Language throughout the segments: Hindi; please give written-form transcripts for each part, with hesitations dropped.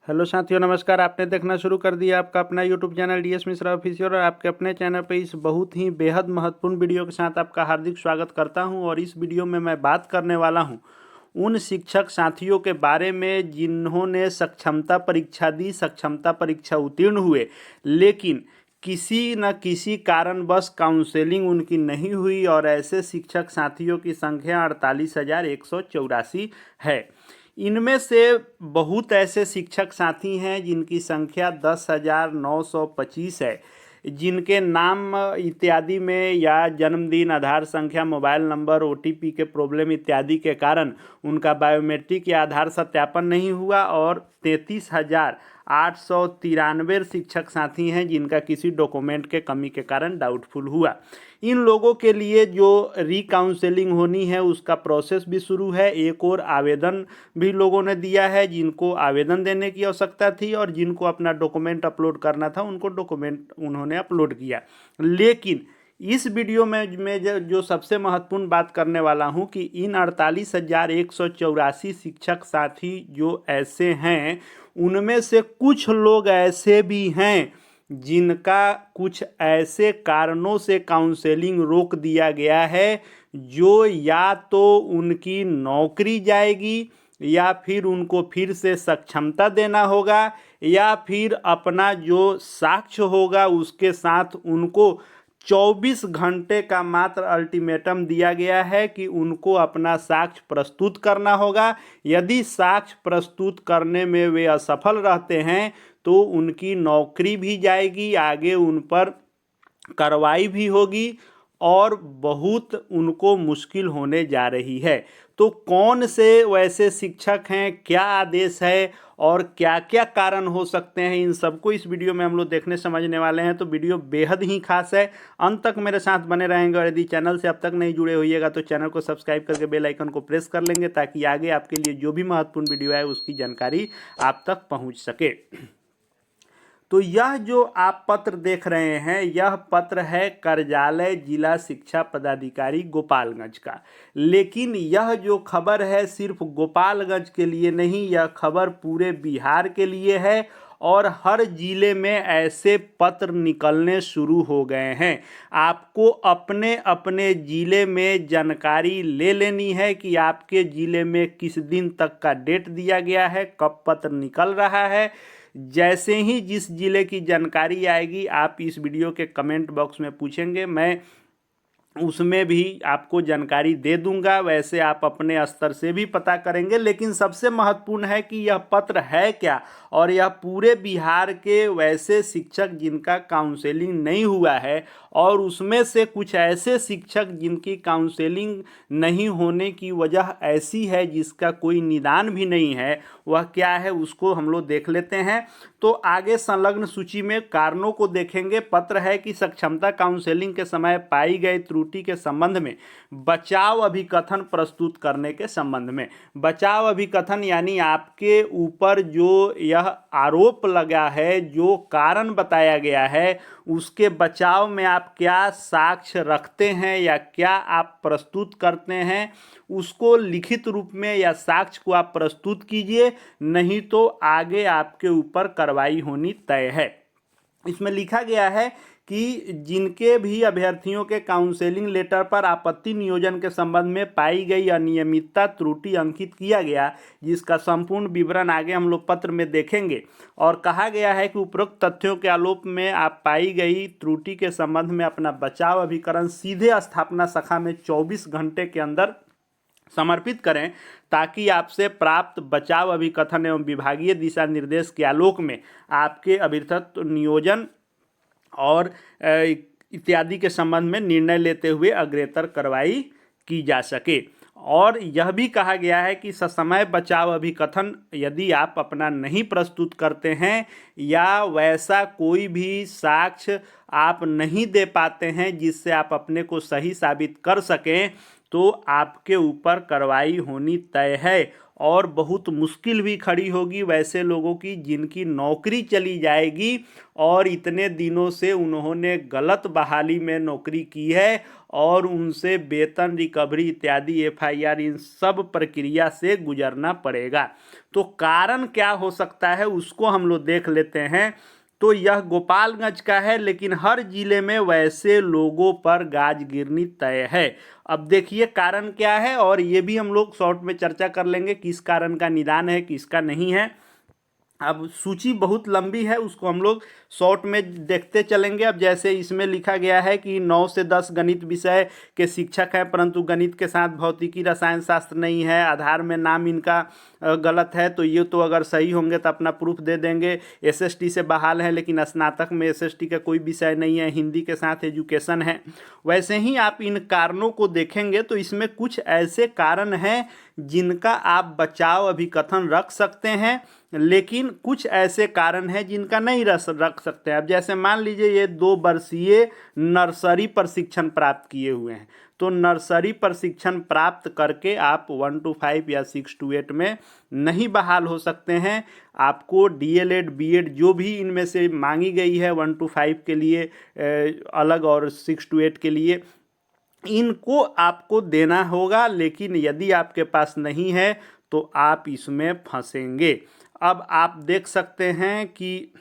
हेलो साथियों, नमस्कार। आपने देखना शुरू कर दिया आपका अपना YouTube channel DS Mishra official, और आपके अपने चैनल पे इस बहुत ही बेहद महत्वपूर्ण वीडियो के साथ आपका हार्दिक स्वागत करता हूं। और इस वीडियो में मैं बात करने वाला हूं उन शिक्षक साथियों के बारे में जिन्होंने सक्षमता परीक्षा दी, सक्षमता परीक्षा उत्तीर्ण हुए, लेकिन किसी न किसी कारणवश काउंसलिंग उनकी नहीं हुई, और ऐसे शिक्षक साथियों की संख्या 48,184 है। इनमें से बहुत ऐसे शिक्षक साथी हैं जिनकी संख्या 10,925 है, जिनके नाम इत्यादि में या जन्मदिन, आधार संख्या, मोबाइल नंबर, ओटीपी के प्रॉब्लम इत्यादि के कारण उनका बायोमेट्रिक या आधार सत्यापन नहीं हुआ, और 33,893 शिक्षक साथी हैं जिनका किसी डॉक्यूमेंट के कमी के कारण डाउटफुल हुआ। इन लोगों के लिए जो रिकाउंसलिंग होनी है उसका प्रोसेस भी शुरू है। एक और आवेदन भी लोगों ने दिया है, जिनको आवेदन देने की आवश्यकता थी और जिनको अपना डॉक्यूमेंट अपलोड करना था उनको डॉक्यूमेंट उन्होंने अपलोड किया। लेकिन इस वीडियो में मैं जो सबसे महत्वपूर्ण बात करने वाला हूं कि इन 48,184 शिक्षक साथी जो ऐसे हैं, उनमें से कुछ लोग ऐसे भी हैं जिनका कुछ ऐसे कारणों से काउंसलिंग रोक दिया गया है, जो या तो उनकी नौकरी जाएगी, या फिर उनको फिर से सक्षमता देना होगा, या फिर अपना जो साक्ष्य होगा उसके साथ उनको 24 घंटे का मात्र अल्टीमेटम दिया गया है कि उनको अपना साक्ष्य प्रस्तुत करना होगा। यदि साक्ष्य प्रस्तुत करने में वे असफल रहते हैं तो उनकी नौकरी भी जाएगी, आगे उन पर कार्रवाई भी होगी, और बहुत उनको मुश्किल होने जा रही है। तो कौन से वैसे शिक्षक हैं, क्या आदेश है और क्या क्या कारण हो सकते हैं, इन सबको इस वीडियो में हम लोग देखने समझने वाले हैं। तो वीडियो बेहद ही खास है, अंत तक मेरे साथ बने रहेंगे। और यदि चैनल से अब तक नहीं जुड़े होइएगा तो चैनल को सब्सक्राइब करके बेल आइकन को प्रेस कर लेंगे, ताकि आगे आपके लिए जो भी महत्वपूर्ण वीडियो है उसकी जानकारी आप तक पहुँच सके। तो यह जो आप पत्र देख रहे हैं, यह पत्र है कार्यालय जिला शिक्षा पदाधिकारी गोपालगंज का। लेकिन यह जो खबर है सिर्फ गोपालगंज के लिए नहीं, यह खबर पूरे बिहार के लिए है, और हर जिले में ऐसे पत्र निकलने शुरू हो गए हैं। आपको अपने अपने जिले में जानकारी ले लेनी है कि आपके जिले में किस दिन तक का डेट दिया गया है, कब पत्र निकल रहा है। जैसे ही जिस जिले की जानकारी आएगी आप इस वीडियो के कमेंट बॉक्स में पूछेंगे, मैं उसमें भी आपको जानकारी दे दूंगा। वैसे आप अपने स्तर से भी पता करेंगे, लेकिन सबसे महत्वपूर्ण है कि यह पत्र है क्या, और यह पूरे बिहार के वैसे शिक्षक जिनका काउंसलिंग नहीं हुआ है, और उसमें से कुछ ऐसे शिक्षक जिनकी काउंसलिंग नहीं होने की वजह ऐसी है जिसका कोई निदान भी नहीं है, वह क्या है उसको हम लोग देख लेते हैं। तो आगे संलग्न सूची में कारणों को देखेंगे। पत्र है कि सक्षमता काउंसलिंग के समय पाई गई त्रुटि के संबंध में बचाव अभिकथन प्रस्तुत करने के संबंध में। बचाव अभिकथन यानी आपके ऊपर जो यह आरोप लगा है, जो कारण बताया गया है, उसके बचाव में आप क्या साक्ष्य रखते हैं या क्या आप प्रस्तुत करते हैं, उसको लिखित रूप में या साक्ष्य को आप प्रस्तुत कीजिए, नहीं तो आगे आपके ऊपर कार्रवाई होनी तय है। इसमें लिखा गया है कि जिनके भी अभ्यर्थियों के काउंसलिंग लेटर पर आपत्ति नियोजन के संबंध में पाई गई अनियमितता त्रुटि अंकित किया गया, जिसका संपूर्ण विवरण आगे हम लोग पत्र में देखेंगे। और कहा गया है कि उपरोक्त तथ्यों के आलोक में आप पाई गई त्रुटि के संबंध में अपना बचाव अभिकरण सीधे स्थापना शाखा में 24 घंटे के अंदर समर्पित करें, ताकि आपसे प्राप्त बचाव अभिकथन एवं विभागीय दिशा निर्देश के आलोक में आपके अभ्यर्थित्व नियोजन और इत्यादि के संबंध में निर्णय लेते हुए अग्रेतर कार्रवाई की जा सके। और यह भी कहा गया है कि ससमय बचाव अभिकथन यदि आप अपना नहीं प्रस्तुत करते हैं या वैसा कोई भी साक्ष्य आप नहीं दे पाते हैं जिससे आप अपने को सही साबित कर सकें, तो आपके ऊपर कार्रवाई होनी तय है। और बहुत मुश्किल भी खड़ी होगी वैसे लोगों की जिनकी नौकरी चली जाएगी और इतने दिनों से उन्होंने गलत बहाली में नौकरी की है और उनसे वेतन रिकवरी इत्यादि एफआईआर इन सब प्रक्रिया से गुजरना पड़ेगा। तो कारण क्या हो सकता है उसको हम लोग देख लेते हैं। तो यह गोपालगंज का है, लेकिन हर जिले में वैसे लोगों पर गाज गिरनी तय है। अब देखिए कारण क्या है, और ये भी हम लोग शॉर्ट में चर्चा कर लेंगे किस कारण का निदान है किसका नहीं है। अब सूची बहुत लंबी है, उसको हम लोग शॉर्ट में देखते चलेंगे। अब जैसे इसमें लिखा गया है कि 9 से 10 गणित विषय के शिक्षक हैं, परंतु गणित के साथ भौतिकी रसायन शास्त्र नहीं है। आधार में नाम इनका गलत है, तो ये तो अगर सही होंगे तो अपना प्रूफ दे देंगे। एसएसटी से बहाल है, लेकिन स्नातक में एसएसटी का कोई विषय नहीं है, हिंदी के साथ एजुकेशन है। वैसे ही आप इन कारणों को देखेंगे तो इसमें कुछ ऐसे कारण हैं जिनका आप बचाव अभिकथन रख सकते हैं, लेकिन कुछ ऐसे कारण हैं जिनका नहीं रख सकते हैं। अब जैसे मान लीजिए ये 2 वर्षीय नर्सरी प्रशिक्षण प्राप्त किए हुए हैं, तो नर्सरी प्रशिक्षण प्राप्त करके आप 1 to 5 या 6 to 8 में नहीं बहाल हो सकते हैं। आपको डीएलएड बीएड जो भी इनमें से मांगी गई है 1 to 5 के लिए अलग और 6 to 8 के लिए, इनको आपको देना होगा। लेकिन यदि आपके पास नहीं है तो आप इसमें फंसेंगे। अब आप देख सकते हैं कि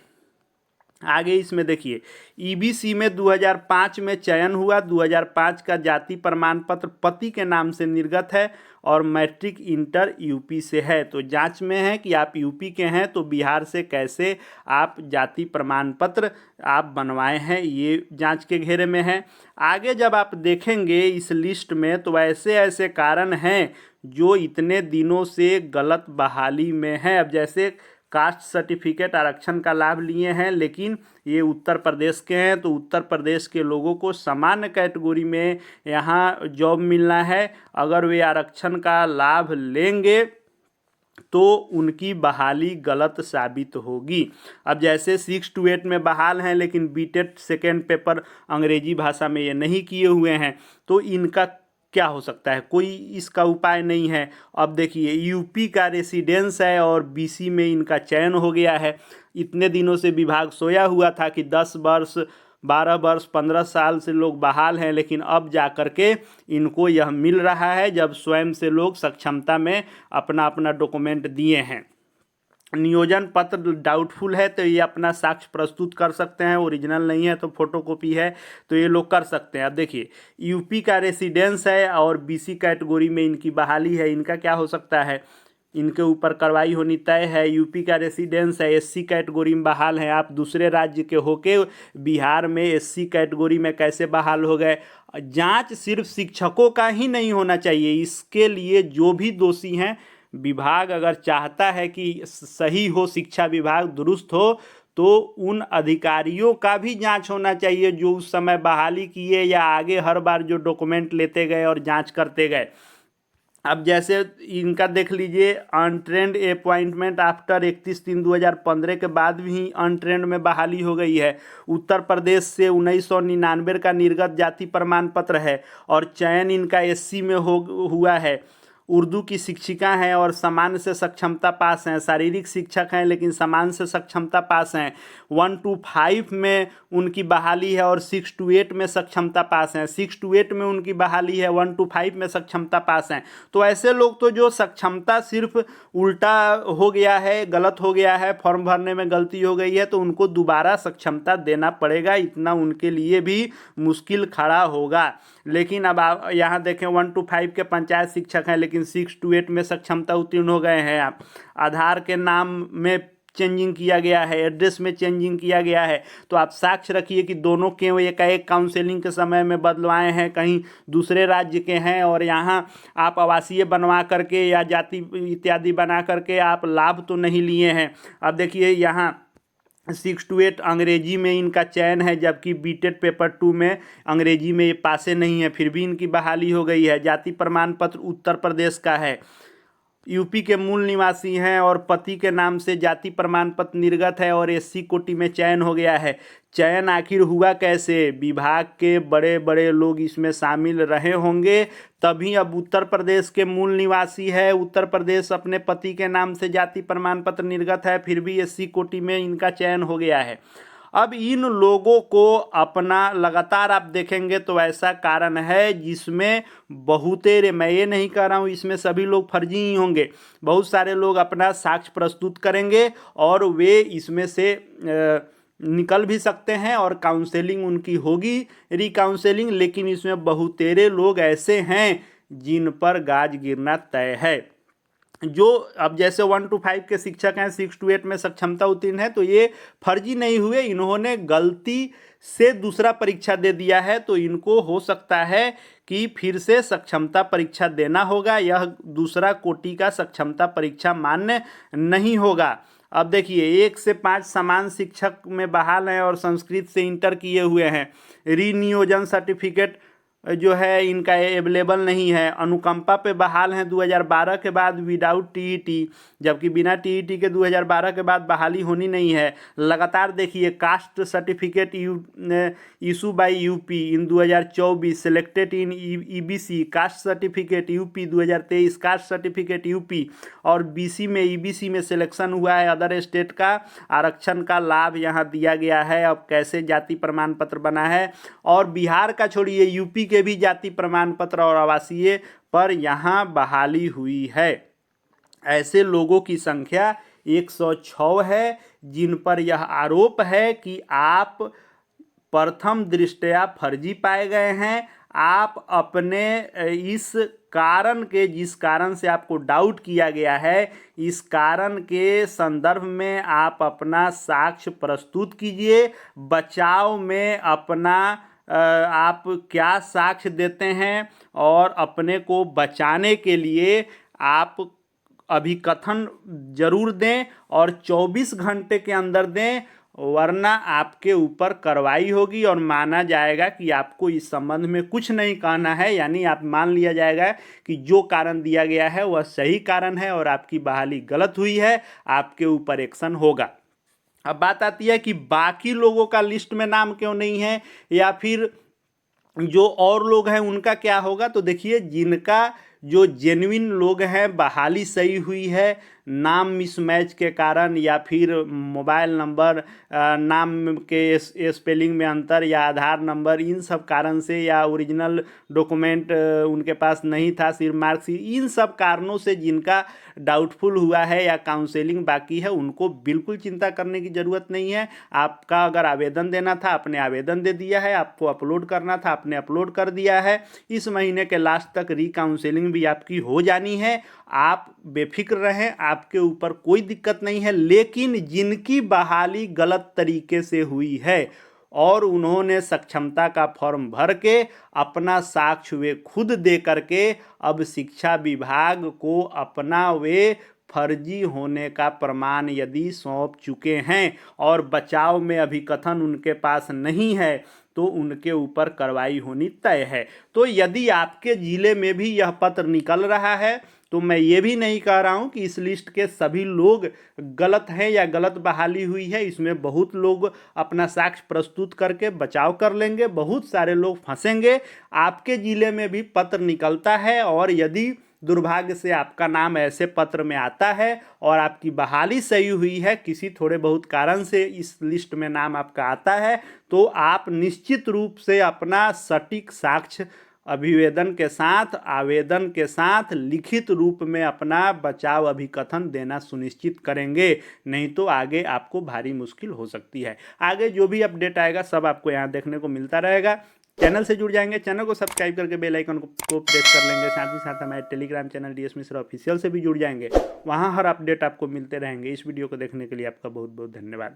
आगे इसमें देखिए ईबीसी में 2005 में चयन हुआ। 2005 का जाति प्रमाण पत्र पति के नाम से निर्गत है और मैट्रिक इंटर यूपी से है। तो जांच में है कि आप यूपी के हैं तो बिहार से कैसे आप जाति प्रमाण पत्र आप बनवाए हैं, ये जांच के घेरे में है। आगे जब आप देखेंगे इस लिस्ट में तो ऐसे ऐसे कारण हैं जो इतने दिनों से गलत बहाली में हैं। अब जैसे कास्ट सर्टिफिकेट आरक्षण का लाभ लिए हैं, लेकिन ये उत्तर प्रदेश के हैं, तो उत्तर प्रदेश के लोगों को सामान्य कैटेगरी में यहाँ जॉब मिलना है। अगर वे आरक्षण का लाभ लेंगे तो उनकी बहाली गलत साबित होगी। अब जैसे 6 to 8 में बहाल हैं, लेकिन बीटेट सेकेंड पेपर अंग्रेजी भाषा में ये नहीं किए हुए हैं, तो इनका क्या हो सकता है, कोई इसका उपाय नहीं है। अब देखिए यूपी का रेसिडेंस है और बीसी में इनका चयन हो गया है। इतने दिनों से विभाग सोया हुआ था कि 10 वर्ष 12 वर्ष 15 साल से लोग बहाल हैं, लेकिन अब जा कर के इनको यह मिल रहा है जब स्वयं से लोग सक्षमता में अपना अपना डॉक्यूमेंट दिए हैं। नियोजन पत्र डाउटफुल है तो ये अपना साक्ष्य प्रस्तुत कर सकते हैं, ओरिजिनल नहीं है तो फोटोकॉपी है तो ये लोग कर सकते हैं। अब देखिए यूपी का रेसिडेंस है और बीसी कैटेगरी में इनकी बहाली है, इनका क्या हो सकता है, इनके ऊपर कार्रवाई होनी तय है। यूपी का रेसिडेंस है, एससी कैटेगरी में बहाल है, आप दूसरे राज्य के होके बिहार में एससी कैटेगरी में कैसे बहाल हो गए। जांच सिर्फ शिक्षकों का ही नहीं होना चाहिए, इसके लिए जो भी दोषी हैं विभाग अगर चाहता है कि सही हो, शिक्षा विभाग दुरुस्त हो, तो उन अधिकारियों का भी जांच होना चाहिए जो उस समय बहाली किए या आगे हर बार जो डॉक्यूमेंट लेते गए और जांच करते गए। अब जैसे इनका देख लीजिए अनट्रेंड अपॉइंटमेंट आफ्टर 31/3/2015 के बाद भी अनट्रेंड में बहाली हो गई है। उत्तर प्रदेश से 1999 का निर्गत जाति प्रमाण पत्र है और चयन इनका एससी में हुआ है। उर्दू की शिक्षिका हैं और समान से सक्षमता पास हैं। शारीरिक शिक्षक हैं लेकिन समान से सक्षमता पास हैं। 1 to 5 में उनकी बहाली है और 6 to 8 में सक्षमता पास हैं। 6 to 8 में उनकी बहाली है, 1 to 5 में सक्षमता पास हैं। तो ऐसे लोग तो जो सक्षमता सिर्फ उल्टा हो गया है, गलत हो गया है, फॉर्म भरने में गलती हो गई है, तो उनको दोबारा सक्षमता देना पड़ेगा, इतना उनके लिए भी मुश्किल खड़ा होगा। लेकिन अब आप यहाँ देखें 1 to 5 के पंचायत शिक्षक हैं लेकिन 6 to 8 में सक्षमता उत्तीर्ण हो गए हैं। आप आधार के नाम में चेंजिंग किया गया है, एड्रेस में चेंजिंग किया गया है, तो आप साक्ष्य रखिए कि दोनों के एक काउंसलिंग के समय में बदलवाए हैं, कहीं दूसरे राज्य के हैं और यहाँ आप आवासीय बनवा करके या जाति इत्यादि बना करके आप लाभ तो नहीं लिए हैं। अब देखिए यहाँ 6 to 8 अंग्रेजी में इनका चयन है, जबकि बीटेट पेपर 2 में अंग्रेजी में ये पासे नहीं है, फिर भी इनकी बहाली हो गई है। जाति प्रमाण पत्र उत्तर प्रदेश का है, यूपी के मूल निवासी हैं और पति के नाम से जाति प्रमाण पत्र निर्गत है और एससी कोटि में चयन हो गया है। चयन आखिर हुआ कैसे? विभाग के बड़े बड़े लोग इसमें शामिल रहे होंगे, तभी अब उत्तर प्रदेश के मूल निवासी है, उत्तर प्रदेश अपने पति के नाम से जाति प्रमाण पत्र निर्गत है, फिर भी एससी कोटि में इनका चयन हो गया है। अब इन लोगों को अपना लगातार आप देखेंगे तो ऐसा कारण है जिसमें बहुतेरे, मैं ये नहीं कह रहा हूँ इसमें सभी लोग फर्जी ही होंगे, बहुत सारे लोग अपना साक्ष्य प्रस्तुत करेंगे और वे इसमें से निकल भी सकते हैं और काउंसलिंग उनकी होगी, रिकाउंसलिंग, लेकिन इसमें बहुतेरे लोग ऐसे हैं जिन पर गाज गिरना तय है। जो अब जैसे 1 to 5 के शिक्षक हैं, 6 to 8 में सक्षमता उत्तीर्ण है, तो ये फर्जी नहीं हुए, इन्होंने गलती से दूसरा परीक्षा दे दिया है, तो इनको हो सकता है कि फिर से सक्षमता परीक्षा देना होगा। यह दूसरा कोटि का सक्षमता परीक्षा मान्य नहीं होगा। अब देखिए 1 से 5 समान शिक्षक में बहाल हैं और संस्कृत से इंटर किए हुए हैं। रीनियोजन सर्टिफिकेट जो है इनका अवेलेबल नहीं है। अनुकंपा पे बहाल हैं 2012 के बाद विदाउट टीईटी, जबकि बिना टीईटी के 2012 के बाद बहाली होनी नहीं है। लगातार देखिए caste certificate issue bye UP in 2024, selected in EBC, caste certificate UP 2023, caste certificate UP, और बीसी में ईबीसी में सिलेक्शन हुआ है। अदर स्टेट का आरक्षण का लाभ यहाँ दिया गया है। अब कैसे जाति प्रमाण पत्र बना है, और बिहार का छोड़िए यूपी के भी जाति प्रमाण पत्र और आवासीय पर यहाँ बहाली हुई है। ऐसे लोगों की संख्या 106 है जिन पर यह आरोप है कि आप प्रथम दृष्टया फर्जी पाए गए हैं। आप अपने इस कारण के, जिस कारण से आपको डाउट किया गया है, इस कारण के संदर्भ में आप अपना साक्ष्य प्रस्तुत कीजिए। बचाव में अपना आप क्या साक्ष्य देते हैं और अपने को बचाने के लिए आप अभिकथन जरूर दें और 24 घंटे के अंदर दें, वरना आपके ऊपर कार्रवाई होगी और माना जाएगा कि आपको इस संबंध में कुछ नहीं कहना है। यानी आप मान लिया जाएगा कि जो कारण दिया गया है वह सही कारण है और आपकी बहाली गलत हुई है, आपके ऊपर एक्शन होगा। अब बात आती है कि बाकी लोगों का लिस्ट में नाम क्यों नहीं है, या फिर जो और लोग हैं उनका क्या होगा। तो देखिए जिनका जो जेन्युइन लोग हैं, बहाली सही हुई है, नाम मिसमैच के कारण या फिर मोबाइल नंबर, नाम के स्पेलिंग में अंतर या आधार नंबर, इन सब कारण से, या ओरिजिनल डॉक्यूमेंट उनके पास नहीं था, सिर्फ मार्कशीट, इन सब कारणों से जिनका डाउटफुल हुआ है या काउंसलिंग बाकी है, उनको बिल्कुल चिंता करने की ज़रूरत नहीं है। आपका अगर आवेदन देना था, आपने आवेदन दे दिया है, आपको अपलोड करना था, आपने अपलोड कर दिया है। इस महीने के लास्ट तक रिकाउंसलिंग भी आपकी हो जानी है। आप बेफिक्र रहें, आपके ऊपर कोई दिक्कत नहीं है। लेकिन जिनकी बहाली गलत तरीके से हुई है और उन्होंने सक्षमता का फॉर्म भर के अपना साक्ष्य वे खुद दे करके अब शिक्षा विभाग को अपना वे फर्जी होने का प्रमाण यदि सौंप चुके हैं और बचाव में अभिकथन उनके पास नहीं है, तो उनके ऊपर कार्रवाई होनी तय है। तो यदि आपके ज़िले में भी यह पत्र निकल रहा है, तो मैं ये भी नहीं कह रहा हूँ कि इस लिस्ट के सभी लोग गलत हैं या गलत बहाली हुई है। इसमें बहुत लोग अपना साक्ष्य प्रस्तुत करके बचाव कर लेंगे, बहुत सारे लोग फंसेंगे। आपके ज़िले में भी पत्र निकलता है और यदि दुर्भाग्य से आपका नाम ऐसे पत्र में आता है और आपकी बहाली सही हुई है, किसी थोड़े बहुत कारण से इस लिस्ट में नाम आपका आता है, तो आप निश्चित रूप से अपना सटीक साक्ष्य अभिवेदन के साथ, आवेदन के साथ लिखित रूप में अपना बचाव अभिकथन देना सुनिश्चित करेंगे, नहीं तो आगे आपको भारी मुश्किल हो सकती है। आगे जो भी अपडेट आएगा सब आपको यहाँ देखने को मिलता रहेगा। चैनल से जुड़ जाएंगे, चैनल को सब्सक्राइब करके बेल आइकन को प्रेस कर लेंगे। साथ ही साथ हमारे Telegram channel DS Mishra official से भी जुड़ जाएंगे, वहाँ हर अपडेट आपको मिलते रहेंगे। इस वीडियो को देखने के लिए आपका बहुत बहुत धन्यवाद।